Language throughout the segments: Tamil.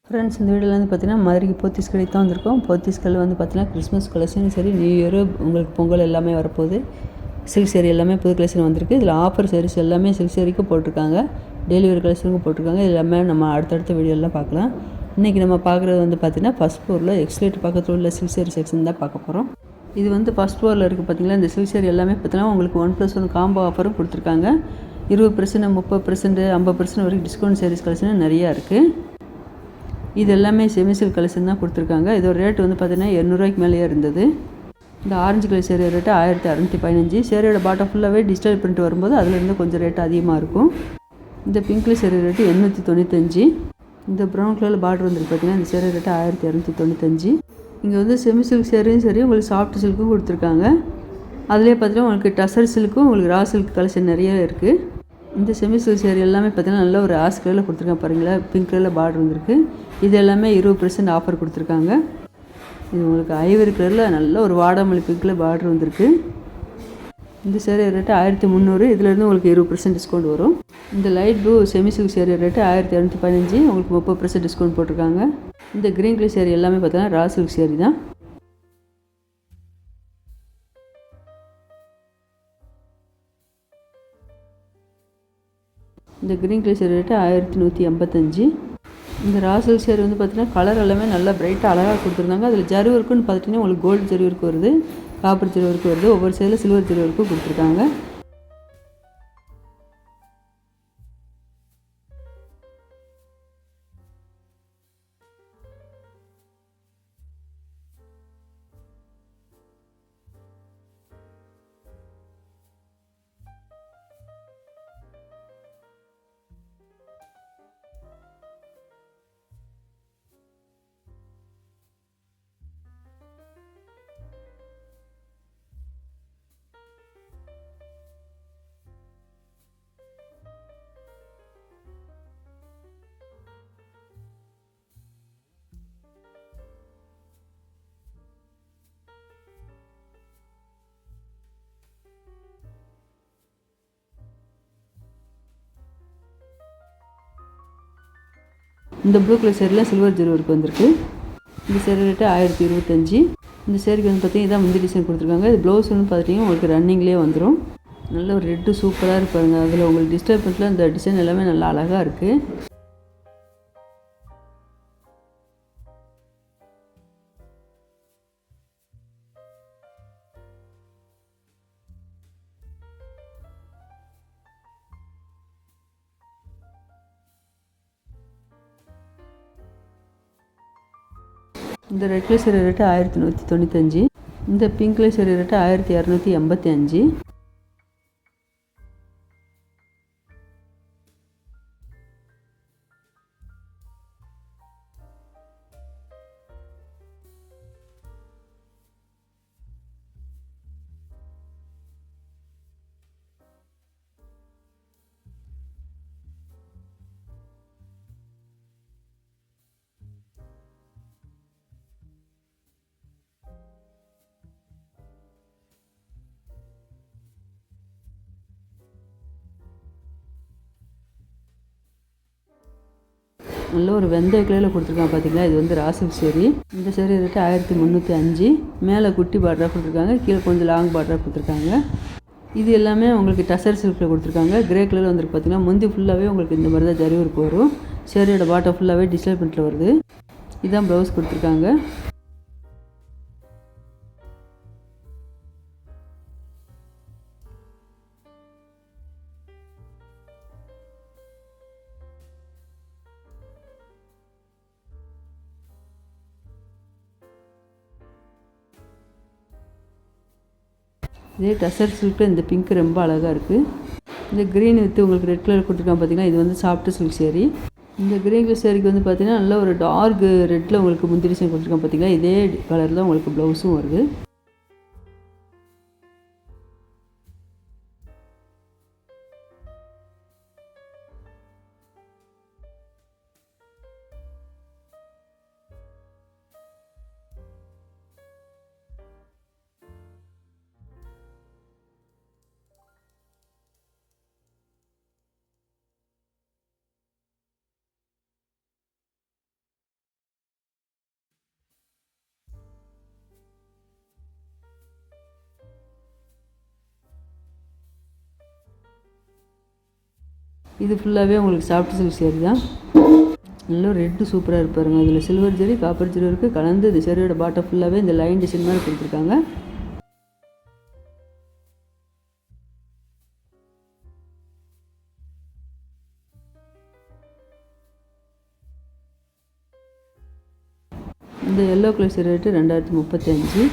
ஃப்ரெண்ட்ஸ், இந்த வீடியோவில் வந்து பார்த்தீங்கன்னா மதுரைக்கு போத்தீஸ் கடைக்கு தான் வந்திருக்கோம். போத்தீஸ் கடையில் வந்து பார்த்தீங்கன்னா கிறிஸ்மஸ் கலெக்ஷனும் சரி, நியூ இயர் உங்களுக்கு பொங்கல் எல்லாமே வரப்போகுது. சில்க் சேரீ எல்லாமே புது கலெக்ஷன் வந்திருக்கு. இதில் ஆஃபர் சாரீஸ் எல்லாமே சில்க் சேரீக்கு போட்டிருக்காங்க, டெலிவரி கலெக்ஷனுக்கும் போட்டிருக்காங்க. இது எல்லாமே நம்ம அடுத்தடுத்த வீடியோலாம் பார்க்கலாம். இன்றைக்கி நம்ம பார்க்குறது வந்து பார்த்திங்கன்னா ஃபஸ்ட் ஃப்ளோரில் எக்ஸ்லேட் பக்கத்தில் உள்ள சில்க் சேரீ செக்ஷன் தான் பார்க்க போகிறோம். இது வந்து ஃபஸ்ட் ஃப்ளோரில் இருக்குது. பார்த்திங்கன்னா இந்த சில்க் சேரீ எல்லாமே பார்த்திங்கன்னா உங்களுக்கு 1+1 காம்போ ஆஃபரும் கொடுத்துருக்காங்க. 20%, 30%, 50% வரைக்கும் டிஸ்கவுண்ட் சாரீஸ் கலெக்ஷன் நிறையா இருக்குது. இது எல்லாமே செமி சில்க் கலெக்ஷன் தான் கொடுத்துருக்காங்க. இதோட ரேட் வந்து பார்த்தீங்கன்னா 200 மேலேயே இருந்தது. இந்த ஆரஞ்சு கலர் சேரீ ரேட்டு 1615. சேரீயோட பாட்டம் ஃபுல்லாகவே டிஜிட்டல் பிரிண்ட் வரும்போது அதிலிருந்து கொஞ்சம் ரேட் அதிகமாக இருக்கும். இந்த பிங்க் கலர் சேரீ ரேட்டு 895. இந்த ப்ரௌன் கலரில் பார்டர் வந்துருக்கு பார்த்தீங்கன்னா இந்த சேரீ ரேட்டு 1295. இங்கே வந்து செமி சில்க் சேரீயும் சரி, உங்களுக்கு சாஃப்ட் சில்க்கும் கொடுத்துருக்காங்க. அதிலே பார்த்தீங்கன்னா உங்களுக்கு டசர் சில்க்கும் உங்களுக்கு ரா சில்க் கலெக்ஷன் நிறைய இருக்குது. இந்த செமி சில்க் சேரீ எல்லாமே பார்த்தீங்கன்னா நல்ல ஒரு ஆஷ் கலரில் கொடுத்துருக்காங்க பாருங்களேன். பிங்க் கலரில் பார்டர் வந்துருக்கு. இது எல்லாமே 20% ஆஃபர் கொடுத்துருக்காங்க. இது உங்களுக்கு ஐவரி கலரில் நல்ல ஒரு வாடாமல்லி பிங்கில் பார்டர் வந்துருக்கு. இந்த சேரீ ரேட்டு 1300. இதிலேருந்து உங்களுக்கு 20% டிஸ்கவுண்ட் வரும். இந்த light blue semi silk sari rate 1215. உங்களுக்கு 30% டிஸ்கவுண்ட் போட்டிருக்காங்க. இந்த க்ரீன் கலர் சேரீ எல்லாமே பார்த்தீங்கன்னா ரா சில்க் சேரீ தான். இந்த க்ரீன் கலர் சேரீ ரேட்டு 1185. இந்த ரா சில்க் சேரீ வந்து பார்த்தீங்கன்னா கலர் எல்லாமே நல்லா பிரைட்டாக அழகாக கொடுத்துருந்தாங்க. அதில் ஜரி ஒர்க்குன்னு பார்த்துட்டிங்கன்னா உங்களுக்கு கோல்டு ஜரி ஒர்க்கு வருது, காப்பர் ஜரி ஒர்க்கு வருது, ஒவ்வொரு சைடில் சில்வர் ஜரி ஒர்க்கும் கொடுத்துருக்காங்க. இந்த ப்ளூ கலர் சேரீயில் சில்வர் ஜரி ஒர்க் வந்திருக்கு. இந்த சேரீ ரேட்டு 1025. இந்த சேரீக்கு வந்து பார்த்தீங்கன்னா இதான் முந்தி டிசைன் கொடுத்துருக்காங்க. இது ப்ளவுஸ் வந்து பார்த்தீங்கன்னா உங்களுக்கு ரன்னிங்லேயே வந்துடும். நல்ல ஒரு ரெட்டு சூப்பராக இருப்பாருங்க. அதில் உங்களுக்கு டிஜிட்டல் பிரிண்ட்டில் இந்த டிசைன் எல்லாமே நல்லா அழகாக இருக்குது. இந்த ரெட் கலர் சேரீ ரேட்டு 1195. இந்த பிங்க் கலர் சேரீ ரேட்டு 1285. நல்ல ஒரு வெந்தய கலரில் கொடுத்துருக்காங்க பார்த்தீங்களா. இது வந்து ரா சில்க் சேரீ. இந்த சேரீ ரேட்டு 1305. மேலே குட்டி பார்டராக கொடுத்துருக்காங்க, கீழே கொஞ்சம் லாங் பார்டராக கொடுத்துருக்காங்க. இது எல்லாமே உங்களுக்கு டசர் சில்கில் கொடுத்துருக்காங்க. கிரே கலரில் வந்துருக்கு பார்த்தீங்கன்னா. முந்தி ஃபுல்லாகவே உங்களுக்கு இந்த மாதிரி தான் ஜரி ஒர்க் வரும். சேரீயோட பாட்டம் ஃபுல்லாகவே டிஜிட்டல் பிரிண்ட்டில் வருது. இதுதான் ப்ளவுஸ் கொடுத்துருக்காங்க. இதே டசர் சில்கில் இந்த பிங்க் ரொம்ப அழகாக இருக்குது. இந்த க்ரீன் வித்து உங்களுக்கு ரெட் கலர் கொடுத்துருக்காங்க பார்த்தீங்கன்னா. இது வந்து சாஃப்ட் சில்க் சேரீ. இந்த க்ரீன் கலர் சேரீக்கு வந்து பார்த்தீங்கன்னா நல்ல ஒரு டார்க் ரெட்டில் உங்களுக்கு முந்திரி டிசைன் கொடுத்துருக்காங்க பார்த்தீங்கன்னா. இதே கலர் தான் உங்களுக்கு ப்ளவுஸும் வருது. இது ஃபுல்லாகவே உங்களுக்கு சாஃப்ட் சில்க் சேரீ தான். நல்லா ரெட்டு சூப்பராக இருப்பாருங்க. இதில் சில்வர் ஜெரி காப்பர் ஜெரி இருக்குது கலந்து. இந்த சேரீயோட பாட்டம் ஃபுல்லாகவே இந்த லைன் டிசைன் மாதிரி கொடுத்துருக்காங்க. இந்த எல்லோ கலர் சேரீ ரேட்டு 2035.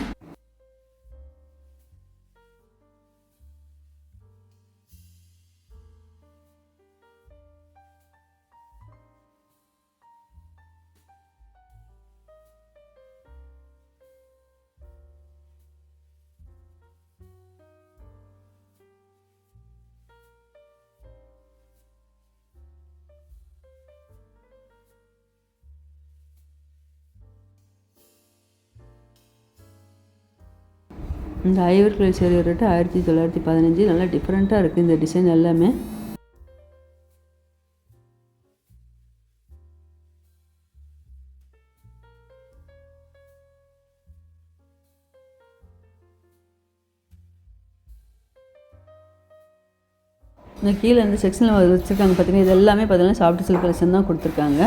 இந்த ஐவர் கலர் சேரீ ரேட்டு 1915. நல்லா டிஃப்ரெண்ட்டாக இருக்குது இந்த டிசைன் எல்லாமே. இந்த கீழே இந்த செக்ஷனில் வச்சுருக்காங்க பார்த்தீங்கன்னா, இது எல்லாமே பார்த்தீங்கன்னா சாஃப்ட் சில்க் கலெக்ஷன் தான் கொடுத்துருக்காங்க.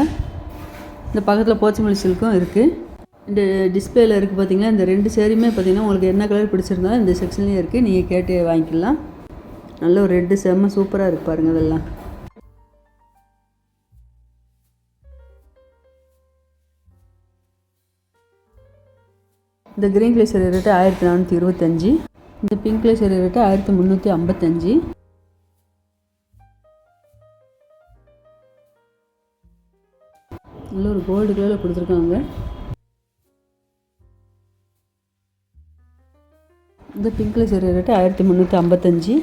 இந்த பக்கத்தில் போச்சமல்லி சில்க்கும் இருக்குது. இந்த டிஸ்பிளேயில் இருக்குது பார்த்தீங்கன்னா, இந்த 2 சேரீயுமே பார்த்தீங்கன்னா உங்களுக்கு என்ன கலர் பிடிச்சிருந்தாலும் இந்த செக்ஷன்லேயும் இருக்குது. நீங்கள் கேட்டு வாங்கிக்கலாம். நல்ல ஒரு ரெட்டு செம்ம சூப்பராக இருக்குது பாருங்கள். இதெல்லாம் இந்த க்ரீன் கலர் சேரீ ரேட்டு 1425. இந்த பிங்க் கலர் சேரீ ரேட்டு 1355. நல்ல ஒரு கோல்டு கலரில் கொடுத்துருக்காங்க. இந்த பிங்க் கலர் சேரீ ரேட்டு 1355.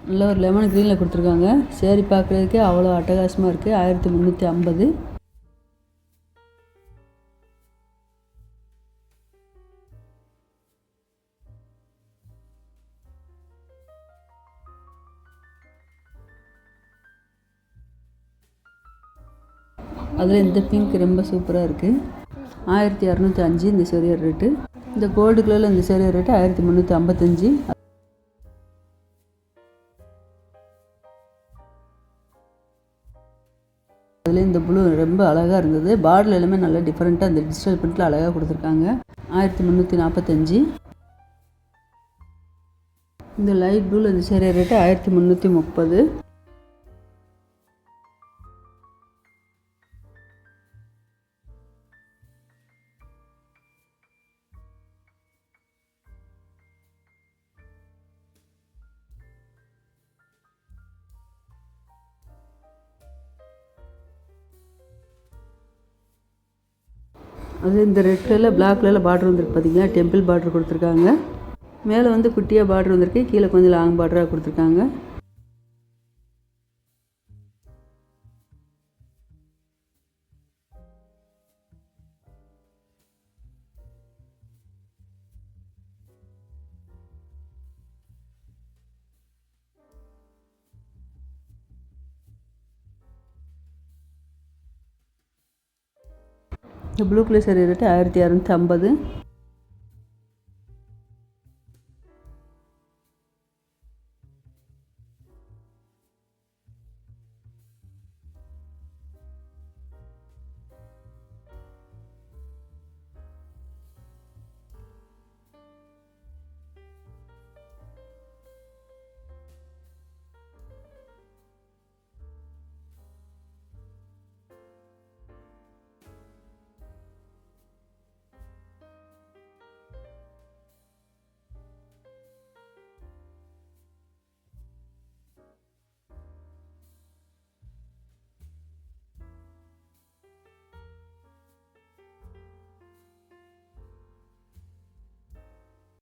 நல்ல ஒரு லெமன் க்ரீனில் கொடுத்துருக்காங்க. சேரீ பார்க்குறதுக்கே அவ்வளோ அட்டகாசமாக இருக்குது. 1350. அதில் இந்த பிங்க் ரொம்ப சூப்பராக இருக்குது. 1605 இந்த சேரீ ரேட்டு. இந்த கோல்டு கலரில் இந்த சேரீ ரேட்டு 1355. அதில் இந்த ப்ளூ ரொம்ப அழகாக இருந்தது. பார்டர் எல்லாமே நல்லா டிஃப்ரெண்ட்டாக இந்த டிஜிட்டல் பிரிண்டில் அழகாக கொடுத்துருக்காங்க. 1345. இந்த லைட் ப்ளூவில் இந்த சேரீ ரேட்டு 1330. அது இந்த ரெட் கலரில் பிளாக் கலரில் பார்டர் வந்துருக்கு பார்த்தீங்கன்னா, டெம்பிள் பார்டர் கொடுத்துருக்காங்க. மேலே வந்து குட்டியாக பார்டர் வந்திருக்கு. கீழே கொஞ்சம் லாங் பார்டராக கொடுத்துருக்காங்க. இந்த ப்ளூ கலர் சேரீ ரேட்டு 1650.